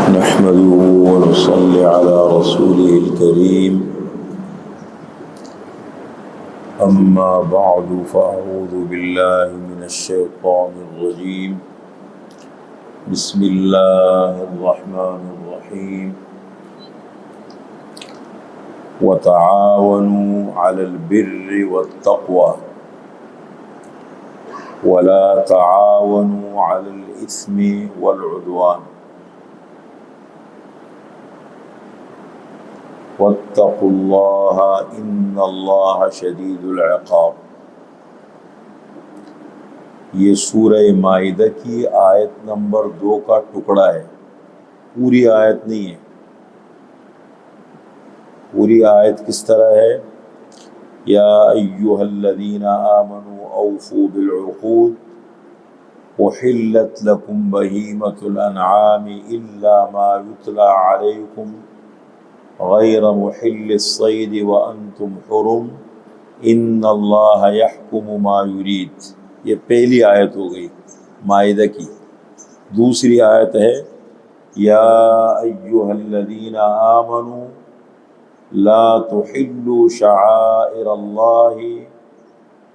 نحمده ونصلي على رسوله الكريم أما بعد فأعوذ بالله من الشيطان الرجيم بسم الله الرحمن الرحيم وتعاونوا على البر والتقوى ولا تعاونوا على الإثم والعدوان واتقوا الله ان اللہ شدید العقاب۔ یہ سورہ مائدہ کی آیت نمبر 2 کا ٹکڑا ہے، پوری آیت نہیں ہے۔ پوری آیت کس طرح ہے؟ یا ایھا الذین آمنوا اوفوا بالعقود احلت لکم بہیمۃ الانعام الا ما یتلی علیکم غیر محل الصید وانتم حرم ان اللہ یحکم ما یرید۔ یہ پہلی آیت ہو گئی مائدہ کی۔ دوسری آیت ہے یا ایھا الذین آمنوا لا تحلوا شعائر اللہ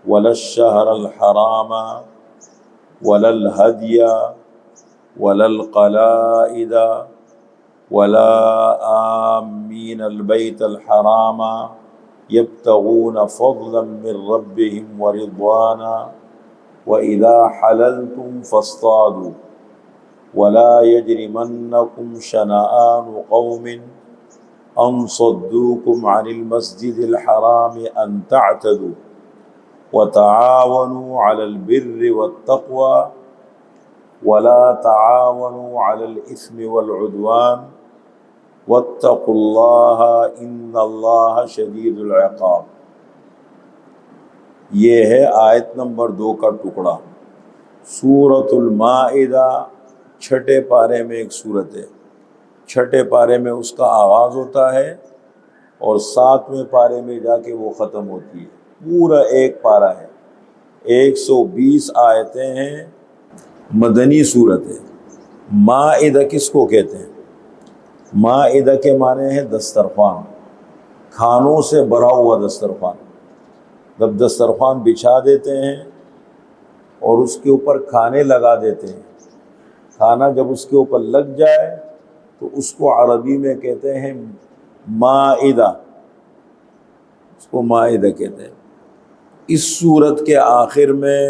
ولا الشہر الحرام ولا الہدی ولا القلائد ولا آمین البیت الحرام یبتغون فضلا من ربهم ورضوانا وإذا حللتم فاصطادوا ولا يجرمنكم شنآن قوم أن صدوكم عن المسجد الحرام أن تعتدوا وتعاونوا على البر والتقوى ولا تعاونوا على الإثم والعدوان واتقوا اللہ ان اللہ شدید العقاب۔ یہ ہے آیت نمبر 2 کا ٹکڑا۔ سورۃ المائدہ چھٹے پارے میں ایک سورت ہے۔ چھٹے پارے میں اس کا آغاز ہوتا ہے اور 7ویں پارے میں جا کے وہ ختم ہوتی ہے۔ پورا ایک پارہ ہے، 120 آیتیں ہیں، مدنی صورت ہے۔ مائدہ کس کو کہتے ہیں؟ مائدہ کے معنی ہے دسترخوان، کھانوں سے بھرا ہوا دسترخوان۔ جب دسترخوان بچھا دیتے ہیں اور اس کے اوپر کھانے لگا دیتے ہیں، کھانا جب اس کے اوپر لگ جائے تو اس کو عربی میں کہتے ہیں مائدہ، اس کو مائدہ کہتے ہیں۔ اس سورت کے آخر میں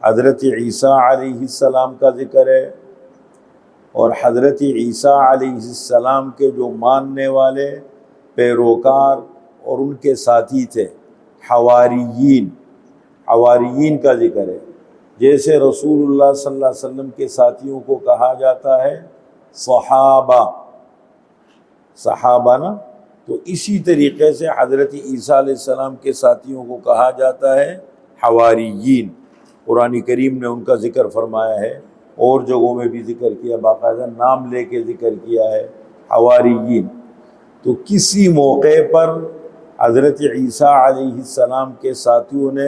حضرت عیسیٰ علیہ السلام کا ذکر ہے، اور حضرت عیسیٰ علیہ السلام کے جو ماننے والے پیروکار اور ان کے ساتھی تھے حواریین، حواریین کا ذکر ہے۔ جیسے رسول اللہ صلی اللہ علیہ وسلم کے ساتھیوں کو کہا جاتا ہے صحابہ، صحابہ نا، تو اسی طریقے سے حضرت عیسیٰ علیہ السلام کے ساتھیوں کو کہا جاتا ہے حواریین۔ قرآن کریم نے ان کا ذکر فرمایا ہے، اور جگہوں میں بھی ذکر کیا، باقاعدہ نام لے کے ذکر کیا ہے حواریین۔ تو کسی موقع پر حضرت عیسیٰ علیہ السلام کے ساتھیوں نے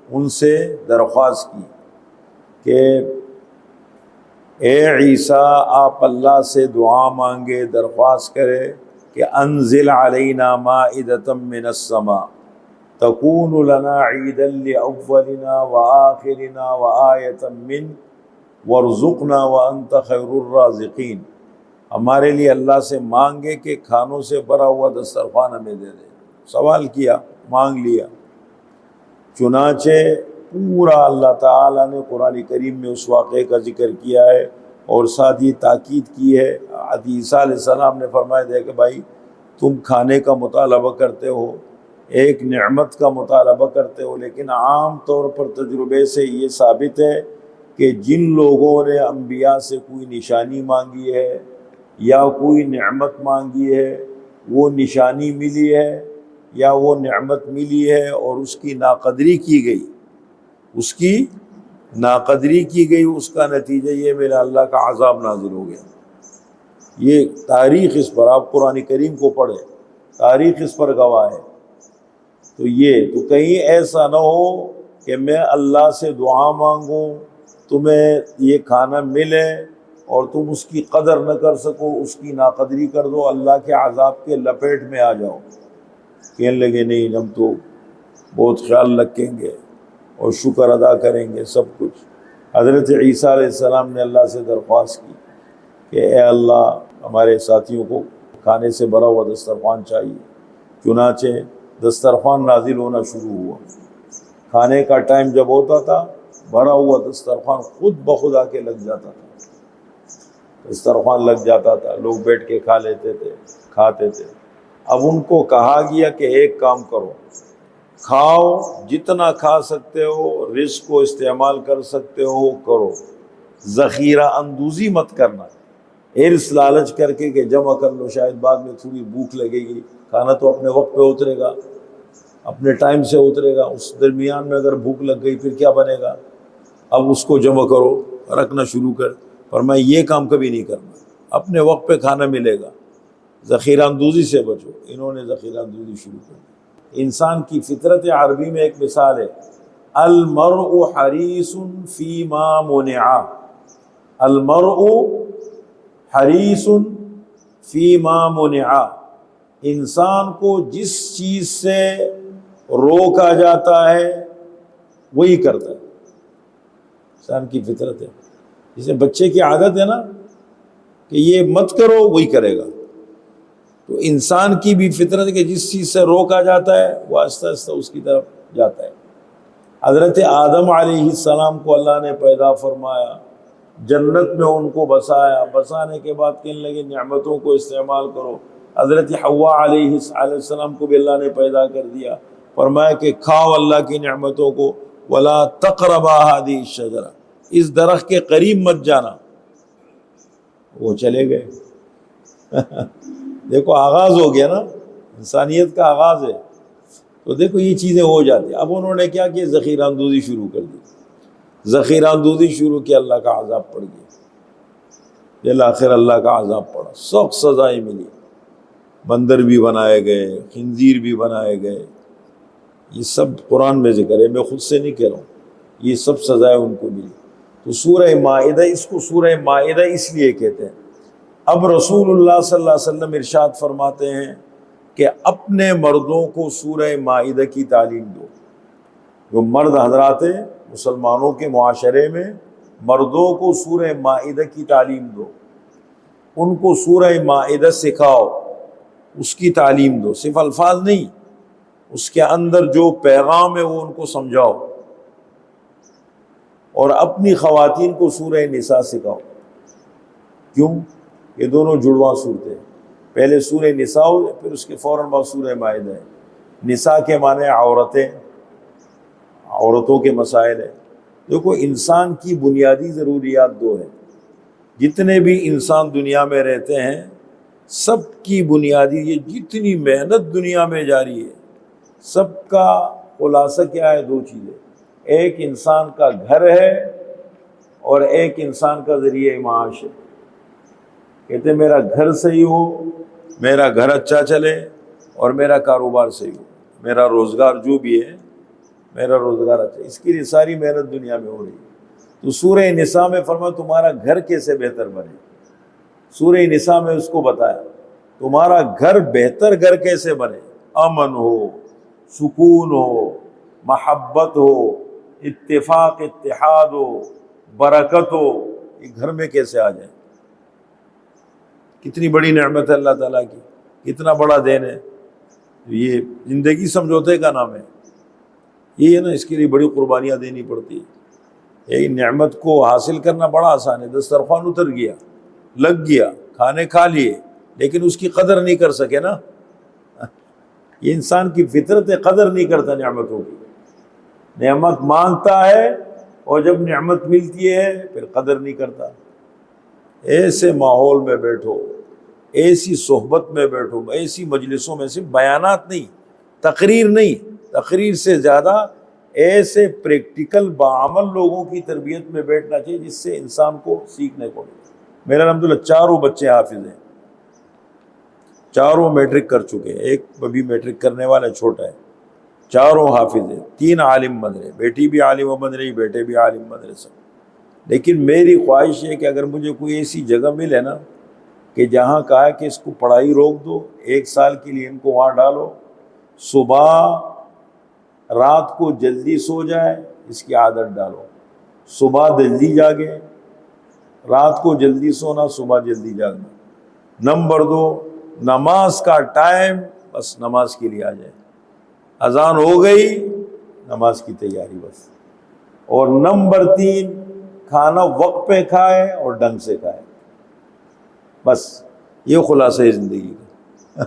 ان سے درخواست کی کہ اے عیسیٰ، آپ اللہ سے دعا مانگے، درخواست کرے کہ انزل علینا مائدۃ من السماء تکون لنا عیدا لاولنا وآخرنا وآیۃ منک وارزقنا وانت خیر الرازقین۔ ہمارے لیے اللہ سے مانگے کہ کھانوں سے بھرا ہوا دسترخوان ہمیں دے دے۔ سوال کیا، مانگ لیا۔ چنانچہ پورا اللہ تعالیٰ نے قرآن کریم میں اس واقعے کا ذکر کیا ہے، اور ساتھ یہ تاکید کی ہے۔ عیسیٰ علیہ السلام نے فرمایا تھا کہ بھائی تم کھانے کا مطالبہ کرتے ہو، ایک نعمت کا مطالبہ کرتے ہو، لیکن عام طور پر تجربے سے یہ ثابت ہے کہ جن لوگوں نے انبیاء سے کوئی نشانی مانگی ہے یا کوئی نعمت مانگی ہے، وہ نشانی ملی ہے یا وہ نعمت ملی ہے اور اس کی ناقدری کی گئی، اس کی ناقدری کی گئی، اس کا نتیجہ یہ میرا اللہ کا عذاب نازل ہو گیا۔ یہ تاریخ اس پر، آپ قرآن کریم کو پڑھیں، تاریخ اس پر گواہ ہے۔ تو یہ تو کہیں ایسا نہ ہو کہ میں اللہ سے دعا مانگوں، تمہیں یہ کھانا ملے اور تم اس کی قدر نہ کر سکو، اس کی ناقدری کر دو، اللہ کے عذاب کے لپیٹ میں آ جاؤ، کہنے لگے نہیں ہم تو بہت خیال رکھیں گے اور شکر ادا کریں گے سب کچھ۔ حضرت عیسیٰ علیہ السلام نے اللہ سے درخواست کی کہ اے اللہ ہمارے ساتھیوں کو کھانے سے بھرا ہوا دسترخوان چاہیے، چنانچہ دسترخوان نازل ہونا شروع ہوا۔ کھانے کا ٹائم جب ہوتا تھا بھرا ہوا دسترخوان خود بخود آ کے لگ جاتا تھا، دسترخوان لگ جاتا تھا، لوگ بیٹھ کے کھا لیتے تھے، کھاتے تھے۔ اب ان کو کہا گیا کہ ایک کام کرو، کھاؤ جتنا کھا سکتے ہو، رزق کو استعمال کر سکتے ہو کرو، ذخیرہ اندوزی مت کرنا، ہرس لالچ کر کے کہ جمع کر لو، شاید بعد میں تھوڑی بھوک لگے گی، کھانا تو اپنے وقت پہ اترے گا، اپنے ٹائم سے اترے گا، اس درمیان میں اگر بھوک لگ گئی پھر کیا بنے گا؟ اب اس کو جمع کرو، رکھنا شروع کر۔ پر میں یہ کام کبھی نہیں کرنا، اپنے وقت پہ کھانا ملے گا، ذخیرہ اندوزی سے بچو۔ انہوں نے ذخیرہ اندوزی شروع کر دی۔ انسان کی فطرت عربی میں ایک مثال ہے، المرء حریص فیما منع، المرء حریص فیما منع، انسان کو جس چیز سے روکا جاتا ہے وہی کرتا ہے، انسان کی فطرت ہے۔ جسے بچے کی عادت ہے نا کہ یہ مت کرو وہی کرے گا، تو انسان کی بھی فطرت ہے کہ جس چیز سے روکا جاتا ہے وہ آہستہ آہستہ اس کی طرف جاتا ہے۔ حضرت آدم علیہ السلام کو اللہ نے پیدا فرمایا، جنت میں ان کو بسایا، بسانے کے بعد کہنے لگے نعمتوں کو استعمال کرو۔ حضرت حوا علیہ السلام کو بھی اللہ نے پیدا کر دیا، فرمایا کہ کھاؤ اللہ کی نعمتوں کو، ولا تقربا هذه الشجرہ، اس درخت کے قریب مت جانا۔ وہ چلے گئے۔ دیکھو آغاز ہو گیا نا، انسانیت کا آغاز ہے، تو دیکھو یہ چیزیں ہو جاتی۔ اب انہوں نے کیا کہ ذخیرہ اندوزی شروع کر دی، ذخیرہ اندوزی شروع کیا، اللہ کا عذاب پڑ گیا، بالآخر اللہ کا عذاب پڑا، سخت سزائیں ملی، بندر بھی بنائے گئے، خنزیر بھی بنائے گئے، یہ سب قرآن میں ذکر ہے، میں خود سے نہیں کہہ رہا ہوں، یہ سب سزائیں ان کو ملی۔ تو سورہ مائدہ، اس کو سورہ مائدہ اس لیے کہتے ہیں۔ اب رسول اللہ صلی اللہ علیہ وسلم ارشاد فرماتے ہیں کہ اپنے مردوں کو سورہ مائدہ کی تعلیم دو۔ جو مرد حضرات ہیں مسلمانوں کے معاشرے میں، مردوں کو سورہ مائدہ کی تعلیم دو، ان کو سورہ مائدہ سکھاؤ، اس کی تعلیم دو، صرف الفاظ نہیں، اس کے اندر جو پیغام ہے وہ ان کو سمجھاؤ۔ اور اپنی خواتین کو سورہ نساء سکھاؤ۔ کیوں؟ یہ دونوں جڑواں صورتیں، پہلے سورہ نساء پھر اس کے فوراً بعد سورہ مائدہ ہے۔ نساء کے معنی عورتیں، عورتوں کے مسائل ہیں۔ دیکھو انسان کی بنیادی ضروریات دو ہیں، جتنے بھی انسان دنیا میں رہتے ہیں سب کی بنیادی، یہ جتنی محنت دنیا میں جاری ہے سب کا خلاصہ کیا ہے؟ دو چیزیں، ایک انسان کا گھر ہے اور ایک انسان کا ذریعہ معاش ہے۔ کہتے ہیں میرا گھر صحیح ہو، میرا گھر اچھا چلے، اور میرا کاروبار صحیح ہو، میرا روزگار جو بھی ہے میرا روزگار اچھا، اس کے لیے ساری محنت دنیا میں ہو رہی ہے۔ تو سورہ نساء میں فرمایا تمہارا گھر کیسے بہتر بنے، سورہ نساء میں اس کو بتایا تمہارا گھر بہتر گھر کیسے بنے، امن ہو، سکون ہو، محبت ہو، اتفاق اتحاد ہو، برکت ہو، یہ گھر میں کیسے آ جائے۔ کتنی بڑی نعمت ہے اللہ تعالیٰ کی، کتنا بڑا دین ہے۔ یہ زندگی سمجھوتے کا نام ہے، یہ ہے نا، اس کے لیے بڑی قربانیاں دینی پڑتی ہے۔ یہ نعمت کو حاصل کرنا بڑا آسان ہے، دسترخوان اتر گیا، لگ گیا، کھانے کھا لیے، لیکن اس کی قدر نہیں کر سکے نا۔ یہ انسان کی فطرت ہے، قدر نہیں کرتا نعمتوں کی، نعمت مانگتا ہے اور جب نعمت ملتی ہے پھر قدر نہیں کرتا۔ ایسے ماحول میں بیٹھو، ایسی صحبت میں بیٹھو، ایسی مجلسوں میں، صرف بیانات نہیں، تقریر نہیں، تقریر سے زیادہ ایسے پریکٹیکل بعمل لوگوں کی تربیت میں بیٹھنا چاہیے جس سے انسان کو سیکھنے کو ملے۔ میرا الحمدللہ چاروں بچے حافظ ہیں، چاروں میٹرک کر چکے ہیں، ایک ابھی میٹرک کرنے والا چھوٹا ہے، چاروں حافظ ہیں، 3 عالم بن رہے، بیٹی بھی عالمہ بن رہی، بیٹے بھی عالم بن رہے سب۔ لیکن میری خواہش ہے کہ اگر مجھے کوئی ایسی جگہ ملے نا کہ جہاں کہا کہ اس کو پڑھائی روک دو، 1 سال کے لیے ان کو وہاں ڈالو، صبح رات کو جلدی سو جائے، اس کی عادت ڈالو، صبح جلدی جاگے، رات کو جلدی سونا، صبح جلدی جاگنا۔ نمبر 2، نماز کا ٹائم بس نماز کے لیے آ جائے، اذان ہو گئی نماز کی تیاری بس۔ اور نمبر 3، کھانا وقت پہ کھائے اور ڈھنگ سے کھائے، بس یہ خلاصہ ہے زندگی کا۔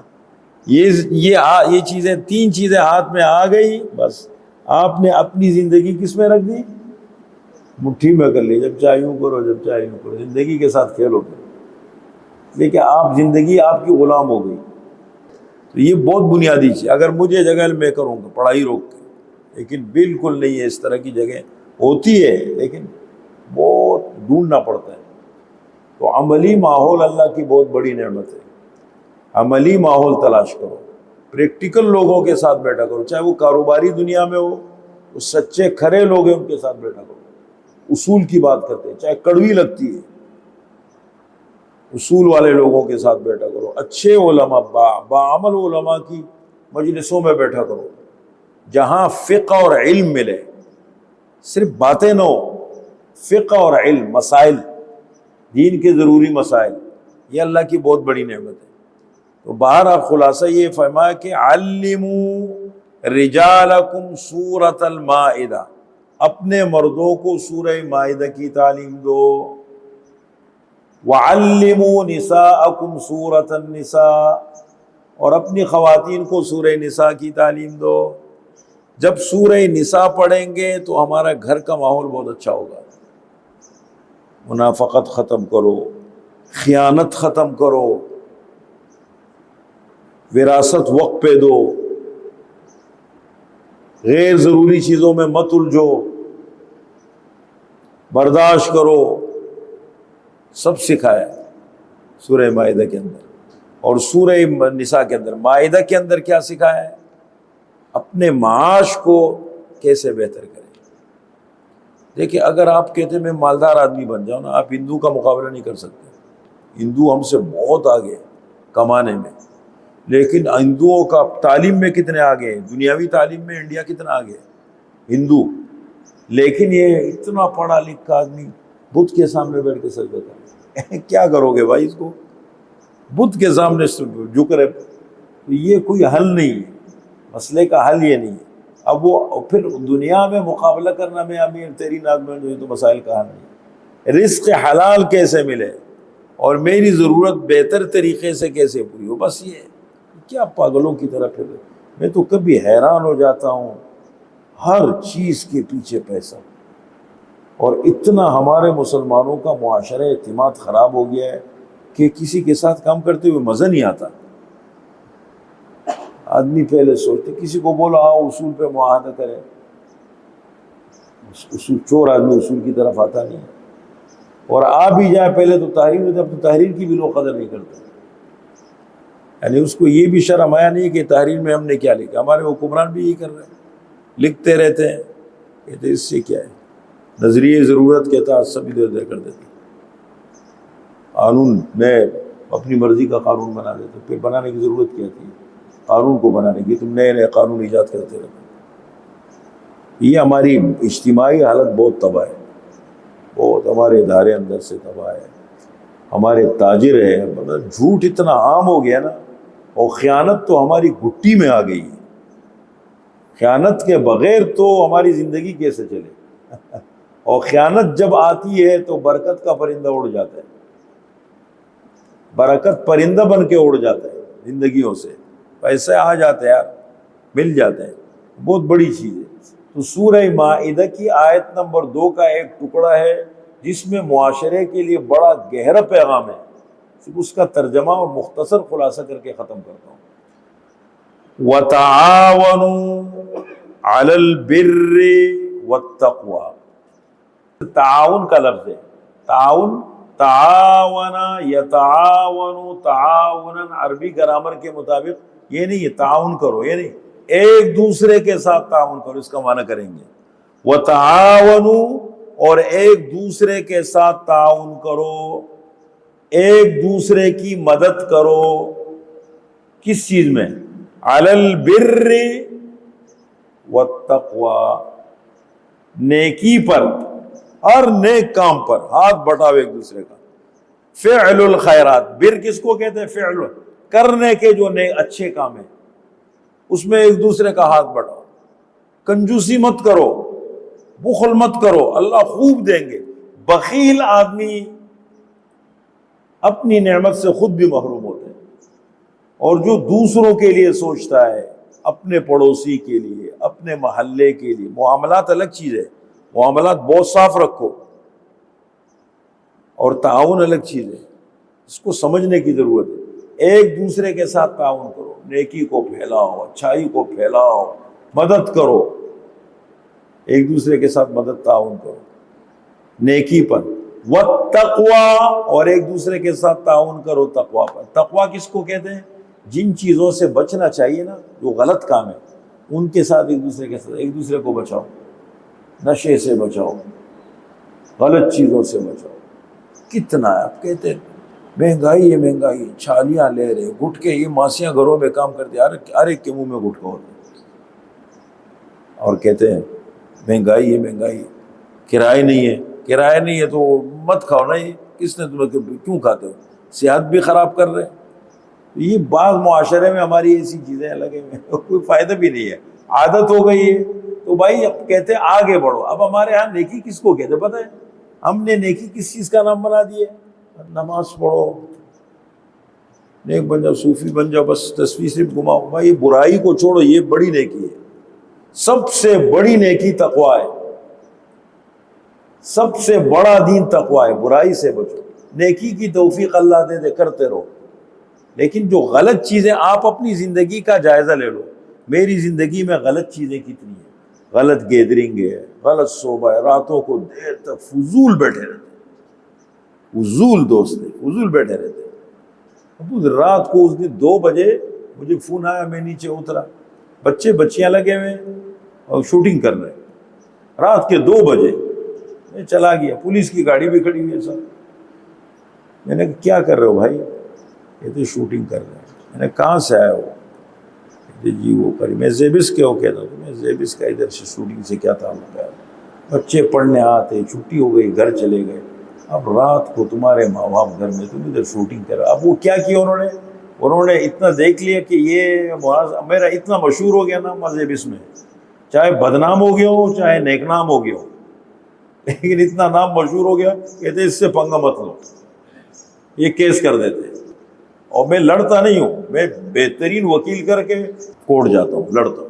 یہ چیزیں 3 چیزیں ہاتھ میں آ گئی، بس آپ نے اپنی زندگی کس میں رکھ دی؟ مٹھی میں کر لی، جب چاہے یوں کرو جب چاہے یوں کرو، زندگی کے ساتھ کھیلو پھر، لیکن آپ زندگی آپ کی غلام ہو گئی۔ تو یہ بہت بنیادی چیز، اگر مجھے جگہ میں کروں گا پڑھائی روک کے، لیکن بالکل نہیں ہے، اس طرح کی جگہ ہوتی ہے لیکن بہت ڈھونڈنا پڑتا ہے۔ تو عملی ماحول اللہ کی بہت بڑی نعمت ہے، عملی ماحول تلاش کرو، پریکٹیکل لوگوں کے ساتھ بیٹھا کرو، چاہے وہ کاروباری دنیا میں ہو، وہ سچے کھرے لوگ ہیں ان کے ساتھ بیٹھا کرو، اصول کی بات کرتے ہیں چاہے کڑوی لگتی ہے، اصول والے لوگوں کے ساتھ بیٹھا کرو، اچھے علماء باعمل علماء کی مجلسوں میں بیٹھا کرو، جہاں فقہ اور علم ملے، صرف باتیں نہ ہو، فقہ اور علم، مسائل دین کے ضروری مسائل، یہ اللہ کی بہت بڑی نعمت ہے۔ تو باہر آپ خلاصہ یہ فرمایا کہ علموا رجالکم سورۃ المائدہ، اپنے مردوں کو سورہ مائدہ کی تعلیم دو، وعلموا نساءکم سورۃ النساء، اور اپنی خواتین کو سورہ نساء کی تعلیم دو۔ جب سورہ نساء پڑھیں گے تو ہمارا گھر کا ماحول بہت اچھا ہوگا، منافقت ختم کرو، خیانت ختم کرو، وراثت وقت پہ دو، غیر ضروری چیزوں میں مت الجھو، برداشت کرو، سب سکھایا سورہ مائدہ کے اندر۔ اور سورہ نساء کے اندر، مائدہ کے اندر کیا سکھایا ہے؟ اپنے معاش کو کیسے بہتر کریں۔ دیکھیں اگر آپ کہتے ہیں میں مالدار آدمی بن جاؤں نا، آپ ہندو کا مقابلہ نہیں کر سکتے، ہندو ہم سے بہت آگے کمانے میں، لیکن ہندوؤں کا تعلیم میں کتنے آگے ہیں، دنیاوی تعلیم میں انڈیا کتنا آگے ہے ہندو، لیکن یہ اتنا پڑھا لکھا آدمی بدھ کے سامنے بیٹھ کے سجدہ کرے، کیا کرو گے بھائی اس کو؟ بدھ کے سامنے جھک رہے، یہ کوئی حل نہیں ہے، مسئلے کا حل یہ نہیں ہے۔ اب وہ پھر دنیا میں مقابلہ کرنا میں امیر تیری ناک میں جو تو مسائل کا حل نہیں ہے، رزق حلال کیسے ملے اور میری ضرورت بہتر طریقے سے کیسے پوری ہو، بس یہ کیا پاگلوں کی طرح پھر میں تو کبھی حیران ہو جاتا ہوں، ہر چیز کے پیچھے پیسہ، اور اتنا ہمارے مسلمانوں کا معاشرہ اعتماد خراب ہو گیا ہے کہ کسی کے ساتھ کام کرتے ہوئے مزہ نہیں آتا۔ آدمی پہلے سوچتے، کسی کو بولو آؤ اصول پہ معاہدہ کرے، اصول، چور آدمی اصول کی طرف آتا نہیں ہے، اور آ بھی جائے پہلے تو تحریر ہوتی ہے، اب تو تحریر کی بھی لوگ قدر نہیں کرتے، یعنی اس کو یہ بھی شرم آیا نہیں کہ تحریر میں ہم نے کیا لکھا، ہمارے حکمران بھی یہی کر رہے ہیں، لکھتے رہتے ہیں، کہتے اس سے کیا ہے، نظریے ضرورت کے تحت سب ادھر ادھر کر دیتے، قانون نئے اپنی مرضی کا قانون بنا دیتے، پھر بنانے کی ضرورت کیا تھی قانون کو بنانے کی، تم نئے نئے قانون ایجاد کرتے رہتے۔ یہ ہماری اجتماعی حالت بہت تباہ ہے، بہت، ہمارے ادارے اندر سے تباہ ہے، ہمارے تاجر ہیں، مطلب جھوٹ اتنا عام ہو گیا نا، اور خیانت تو ہماری گھٹی میں آ گئی ہے، خیانت کے بغیر تو ہماری زندگی کیسے چلے، اور خیانت جب آتی ہے تو برکت کا پرندہ اڑ جاتا ہے، برکت پرندہ بن کے اڑ جاتا ہے زندگیوں سے، پیسے آ جاتے ہیں یار، مل جاتے ہیں، بہت بڑی چیز ہے۔ تو سورہ مائدہ کی آیت نمبر 2 کا ایک ٹکڑا ہے جس میں معاشرے کے لیے بڑا گہرا پیغام ہے، صرف اس کا ترجمہ اور مختصر خلاصہ کر کے ختم کرتا ہوں۔ وَتَعَاوَنُوا عَلَى الْبِرِّ وَالتَّقْوَى، تعاون کا لفظ ہے، تعاون، تعاونا یتعاون تعاونا، عربی گرامر کے مطابق یہ نہیں ہے تعاون کرو، یہ نہیں، ایک دوسرے کے ساتھ تعاون کرو، اس کا معنی کریں گے۔ وَتَعَاوَنُوا اور ایک دوسرے کے ساتھ تعاون کرو، ایک دوسرے کی مدد کرو. کس چیز میں؟ علی البر والتقوی، نیکی پر، ہر نیک کام پر ہاتھ بٹاؤ ایک دوسرے کا. فعل الخیرات، بر کس کو کہتے ہیں؟ فعل، کرنے کے جو نیک اچھے کام ہیں اس میں ایک دوسرے کا ہاتھ بٹاؤ. کنجوسی مت کرو، بخل مت کرو، اللہ خوب دیں گے. بخیل آدمی اپنی نعمت سے خود بھی محروم ہوتے ہیں، اور جو دوسروں کے لیے سوچتا ہے، اپنے پڑوسی کے لیے، اپنے محلے کے لیے. معاملات الگ چیز ہے، معاملات بہت صاف رکھو، اور تعاون الگ چیز ہے. اس کو سمجھنے کی ضرورت ہے. ایک دوسرے کے ساتھ تعاون کرو، نیکی کو پھیلاؤ، اچھائی کو پھیلاؤ، مدد کرو. ایک دوسرے کے ساتھ مدد، تعاون کرو نیکی پر. والتقوی، اور ایک دوسرے کے ساتھ تعاون کرو تقوی پر. تقوی کس کو کہتے ہیں؟ جن چیزوں سے بچنا چاہیے نا، جو غلط کام ہے، ان کے ساتھ ایک دوسرے کے ساتھ، ایک دوسرے کو بچاؤ. نشے سے بچاؤ، غلط چیزوں سے بچاؤ. کتنا ہے، آپ کہتے ہیں مہنگائی ہے، مہنگائی، چھالیاں لے رہے، گٹکے، یہ ماسیاں گھروں میں کام کرتے، ہر ایک کے منہ میں گٹکا ہوتا ہے، اور کہتے ہیں مہنگائی ہے، مہنگائی ہے، کرایہ نہیں ہے. کرایہ نہیں ہے تو مت کھاؤ نا. یہ کس نے تمہیں کیوں کھاتے ہو؟ صحت بھی خراب کر رہے. یہ بعض معاشرے میں ہماری ایسی چیزیں لگے ہوئے ہیں، کوئی فائدہ بھی نہیں ہے، عادت ہو گئی ہے. تو بھائی اب کہتے ہیں آگے بڑھو. اب ہمارے ہاں نیکی کس کو کہتے پتہ ہے؟ ہم نے نیکی کس چیز کا نام بنا دیے؟ نماز پڑھو، نیک بن جاؤ، صوفی بن جاؤ، بس تصویر صرف گھماؤ. بھائی برائی کو چھوڑو، یہ بڑی نیکی ہے. سب سے بڑی نیکی تقوی ہے، سب سے بڑا دین تقوی ہے. برائی سے بچو، نیکی کی توفیق اللہ دے دے، کرتے رہو. لیکن جو غلط چیزیں، آپ اپنی زندگی کا جائزہ لے لو. میری زندگی میں غلط چیزیں کتنی ہیں. غلط گیدرنگ ہے، غلط صوبہ ہے، راتوں کو دیر تک فضول بیٹھے رہتے، فضول دوست ہے، فضول بیٹھے رہتے. رات کو اس دن 2 بجے مجھے فون آیا، میں نیچے اترا، بچیاں لگے ہوئے اور شوٹنگ کر رہے رات کے 2 بجے. میں چلا گیا، پولیس کی گاڑی بھی کھڑی ہوئی ہے سب. میں نے کہا کیا کر رہے ہو بھائی؟ کہتے شوٹنگ کر رہے ہیں. میں نے کہاں سے آئے ہو؟ کہتے جی وہ کری. میں زیبس کے ہو کہتا ہوں. میں زیبس کا ادھر سے شوٹنگ سے کیا تعلق ہے؟ بچے پڑھنے آتے، چھٹی ہو گئی، گھر چلے گئے. اب رات کو تمہارے ماں باپ گھر میں، تم ادھر شوٹنگ کر رہے. اب وہ کیا کیا انہوں نے اتنا دیکھ لیا کہ یہ میرا اتنا مشہور ہو گیا نا مذہبس میں، چاہے بدنام ہو گیا ہو چاہے نیک نام ہو گیا ہو، لیکن اتنا نام مشہور ہو گیا، کہتے اس سے پنگا مت لو، یہ کیس کر دیتے. اور میں لڑتا نہیں ہوں، میں بہترین وکیل کر کے کورٹ جاتا ہوں، لڑتا ہوں.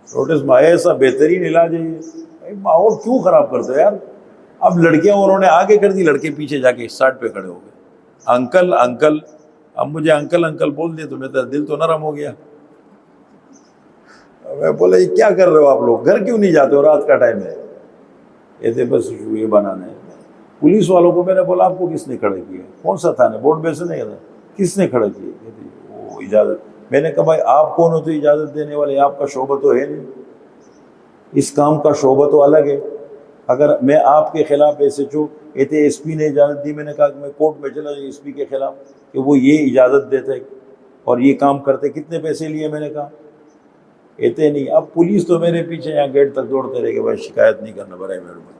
نوٹس میں ایسا بہترین علاج ہے یہ. ماحول کیوں خراب کرتے ہو یار؟ اب لڑکیاں انہوں نے آگے کر دی، لڑکے پیچھے جا کے سائڈ پہ کھڑے ہو گئے. انکل انکل، اب مجھے انکل انکل بول دیا تو میرا دل تو نرم ہو گیا. میں بولا یہ کیا کر رہے ہو آپ لوگ؟ گھر کیوں نہیں جاتے ہو؟ رات کا ٹائم ہے. یہ تھے بس یہ بنانا ہے. پولیس والوں کو میں نے بولا آپ کو کس نے کھڑا کیا؟ کون سا تھا؟ بورڈ پہ سے نہیں تھا، کس نے کھڑا کیا؟ کہتے وہ اجازت. میں نے کہا بھائی آپ کون ہو تو اجازت دینے والے؟ آپ کا شعبہ تو ہے نہیں، اس کام کا شعبہ تو الگ ہے. اگر میں آپ کے خلاف ایسے جو کہتے ایس پی نے اجازت دی، میں نے کہا کہ میں کورٹ میں چلا جاؤں ایس پی کے خلاف کہ وہ یہ اجازت دیتے اور یہ کام کرتے، کتنے پیسے لیے؟ میں نے کہا کہتے نہیں. اب پولیس تو میرے پیچھے یہاں گیٹ تک دوڑتے رہے کہ بھائی شکایت نہیں کرنا، برائے مہربانی.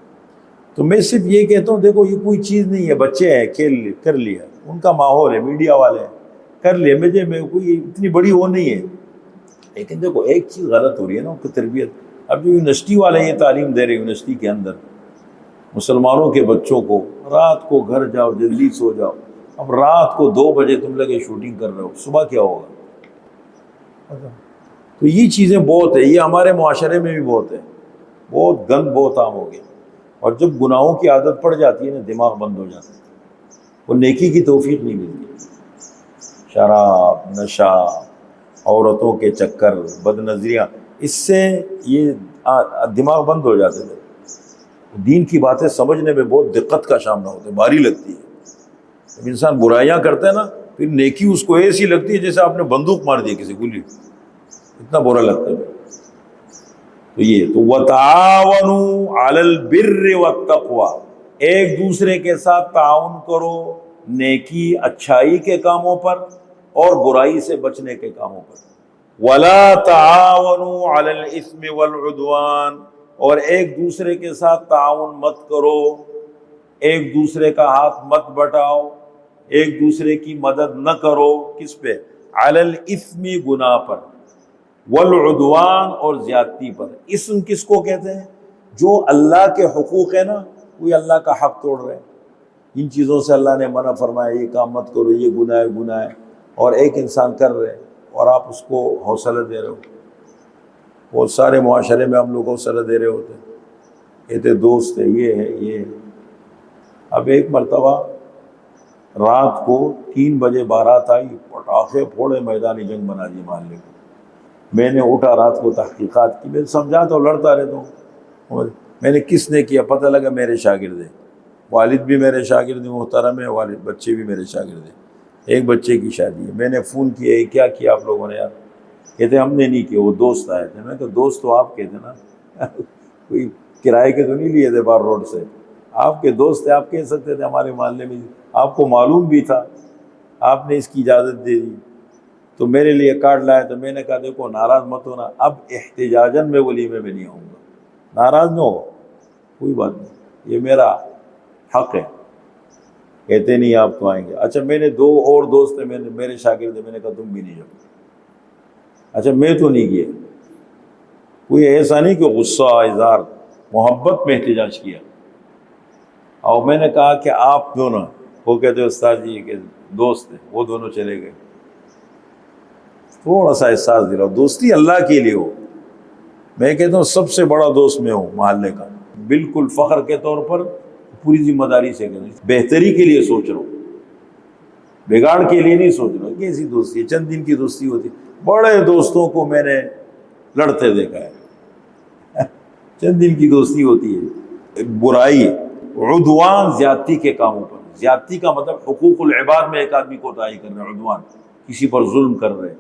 تو میں صرف یہ کہتا ہوں دیکھو یہ کوئی چیز نہیں ہے، بچے ہیں کھیل کر لیا، ان کا ماحول ہے، میڈیا والے ہیں کر لیا، مجھے میں کوئی اتنی بڑی وہ نہیں ہے. لیکن دیکھو ایک چیز غلط ہو رہی ہے نا، ان کی تربیت. اب جو یونیورسٹی والے یہ تعلیم دے رہے یونیورسٹی کے اندر مسلمانوں کے بچوں کو، رات کو گھر جاؤ جلدی سو جاؤ. اب رات کو 2 بجے تم لگے شوٹنگ کر رہے ہو، صبح کیا ہوگا؟ تو یہ چیزیں بہت ہے، یہ ہمارے معاشرے میں بھی بہت ہے، بہت گند بہت عام ہو گیا. اور جب گناہوں کی عادت پڑ جاتی ہے نا، دماغ بند ہو جاتا ہے، وہ نیکی کی توفیق نہیں ملتی. شراب، نشہ، عورتوں کے چکر، بد نظریاں، اس سے یہ دماغ بند ہو جاتے تھے. دین کی باتیں سمجھنے میں بہت دقت کا سامنا ہوتا ہے، بھاری لگتی ہے. جب انسان برائیاں کرتا ہے نا، پھر نیکی اس کو ایسی لگتی ہے جیسے آپ نے بندوق مار دی کسی گولی، اتنا برا لگتا ہے. تو یہ تو وتعاونوا علی البر والتقوی، ایک دوسرے کے ساتھ تعاون کرو نیکی اچھائی کے کاموں پر اور برائی سے بچنے کے کاموں پر، ولا تعاونوا علی الاثم والعدوان، اور ایک دوسرے کے ساتھ تعاون مت کرو، ایک دوسرے کا ہاتھ مت بٹاؤ، ایک دوسرے کی مدد نہ کرو، کس پہ؟ علی الاثم، گناہ پر، والعدوان، اور زیادتی پر۔ اسم کس کو کہتے ہیں؟ جو اللہ کے حقوق ہے نا، کوئی اللہ کا حق توڑ رہے ہیں، ان چیزوں سے اللہ نے منع فرمایا، یہ کام مت کرو، یہ گناہ ہے، گناہ ہے، اور ایک انسان کر رہے ہیں اور آپ اس کو حوصلہ دے رہے ہو۔ بہت سارے معاشرے میں ہم لوگ حوصلہ دے رہے ہوتے ہیں، کہتے دوست ہے، یہ ہے، یہ ہے۔ اب ایک مرتبہ رات کو 3 بجے بارات آئی، پٹاخے پھوڑے، میدانی جنگ بنا دی محلے کو۔ میں نے اٹھا رات کو تحقیقات کی، میں سمجھاتا ہوں، لڑتا رہتا ہوں، میں نے کس نے کیا، پتہ لگا میرے شاگرد ہیں، والد بھی میرے شاگرد محترم ہے، والد بچے بھی میرے شاگرد ہیں، ایک بچے کی شادی ہے۔ میں نے فون کیا، کیا کیا آپ لوگوں نے یار؟ کہتے ہم نے نہیں کیا، وہ دوست آئے تھے۔ میں کہا دوست تو آپ کے تھے نا، کوئی کرائے کے تو نہیں لیے تھے بار روڈ سے، آپ کے دوست تھے، آپ کہہ سکتے تھے ہمارے محلے میں، آپ کو معلوم بھی تھا، آپ نے اس کی اجازت دے دی۔ تو میرے لیے کارڈ لائے، تو میں نے کہا دیکھو ناراض مت ہونا، اب احتجاجاً میں ولیمے میں نہیں آؤں گا، ناراض نہ ہو، کوئی بات نہیں، یہ میرا حق ہے۔ کہتے نہیں آپ تو آئیں گے۔ اچھا میں نے 2 اور دوست ہیں، میرے شاگرد ہیں، میں نے کہا تم بھی نہیں جاؤ۔ اچھا میں تو نہیں گیا، کوئی ایسا نہیں کہ غصہ اظہار، محبت میں احتجاج کیا۔ اور میں نے کہا کہ آپ دونوں، وہ کہتے استاد جی کے دوست ہیں، وہ دونوں چلے گئے۔ تھوڑا سا احساس دلاؤ، دوستی اللہ کے لیے ہو۔ میں کہتا ہوں سب سے بڑا دوست میں ہوں محلے کا، بالکل فخر کے طور پر، پوری ذمہ داری سے کہتے ہیں، بہتری کے لیے سوچ رہا ہوں، بگاڑ کے لیے نہیں سوچ رہا۔ کیسی دوستی ہے؟ چند دن کی دوستی ہوتی، بڑے دوستوں کو میں نے لڑتے دیکھا ہے، چند دن کی دوستی ہوتی ہے۔ برائی، عدوان، زیادتی کے کاموں پر، زیادتی کا مطلب حقوق العباد میں ایک آدمی کو کوتاہی کر رہے، عدوان، کسی پر ظلم کر رہے،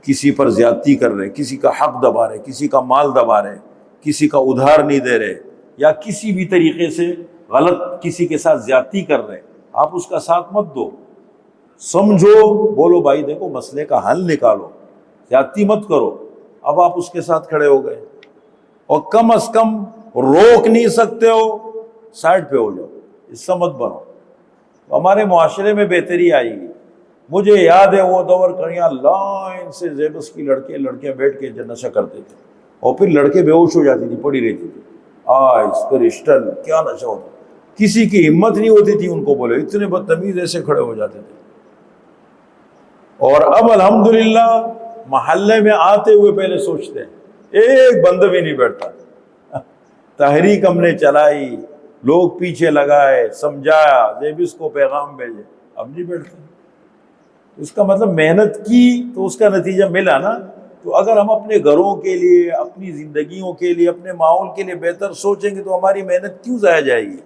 کسی پر زیادتی کر رہے، کسی کا حق دبا رہے، کسی کا مال دبا رہے، کسی کا ادھار نہیں دے رہے، یا کسی بھی طریقے سے غلط کسی کے ساتھ زیادتی کر رہے، آپ اس کا ساتھ مت دو، سمجھو، بولو بھائی دیکھو مسئلے کا حل نکالو، زیادتی مت کرو۔ اب آپ اس کے ساتھ کھڑے ہو گئے، اور کم از کم روک نہیں سکتے ہو، سائڈ پہ ہو جاؤ، اس سے مت بنو۔ ہمارے معاشرے میں بہتری آئے گی۔ مجھے یاد ہے وہ دور کڑیاں لائن سے زیبس کی لڑکیاں بیٹھ کے نشہ کرتے تھے، اور پھر لڑکے بے ہوش ہو جاتی تھی، پڑی رہتی تھی، آئس کرسٹل کیا نشہ ہوتا، کسی کی ہمت نہیں ہوتی تھی ان کو بولے، اتنے بدتمیز ایسے کھڑے ہو جاتے تھے۔ اور اب الحمدللہ محلے میں آتے ہوئے پہلے سوچتے ہیں، ایک بندہ بھی نہیں بیٹھتا، تحریک ہم نے چلائی، لوگ پیچھے لگائے، سمجھایا، زیبس کو پیغام بھیجے، اب نہیں بیٹھتے۔ اس کا مطلب محنت کی تو اس کا نتیجہ ملا نا۔ تو اگر ہم اپنے گھروں کے لیے، اپنی زندگیوں کے لیے، اپنے ماحول کے لیے بہتر سوچیں گے تو ہماری محنت کیوں ضائع جائے گی؟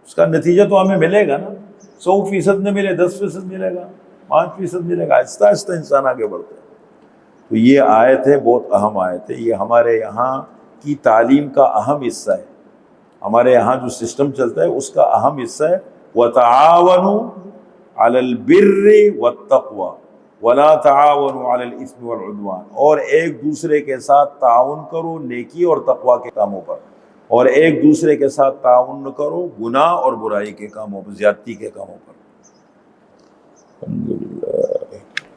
اس کا نتیجہ تو ہمیں ملے گا نا، 100% نہ ملے، 10% ملے گا، 5% ملے گا، آہستہ آہستہ انسان آگے بڑھتا ہے۔ تو یہ آیت ہے، بہت اہم آیت ہے، یہ ہمارے یہاں کی تعلیم کا اہم حصہ ہے، ہمارے یہاں جو سسٹم چلتا ہے اس کا اہم حصہ ہے، وَتَعَاوَنُوا عَلَى الْبِرِّ وَالتَّقْوَى وَلَا تَعَاوَنُوا عَلَى الْإِثْمِ وَالْعُدْوَانِ، اور ایک دوسرے کے ساتھ تعاون کرو نیکی اور تقوی کے کاموں پر، اور ایک دوسرے کے ساتھ تعاون نہ کرو گناہ اور برائی کے کاموں پر، زیادتی کے کاموں پر۔ الحمدللہ۔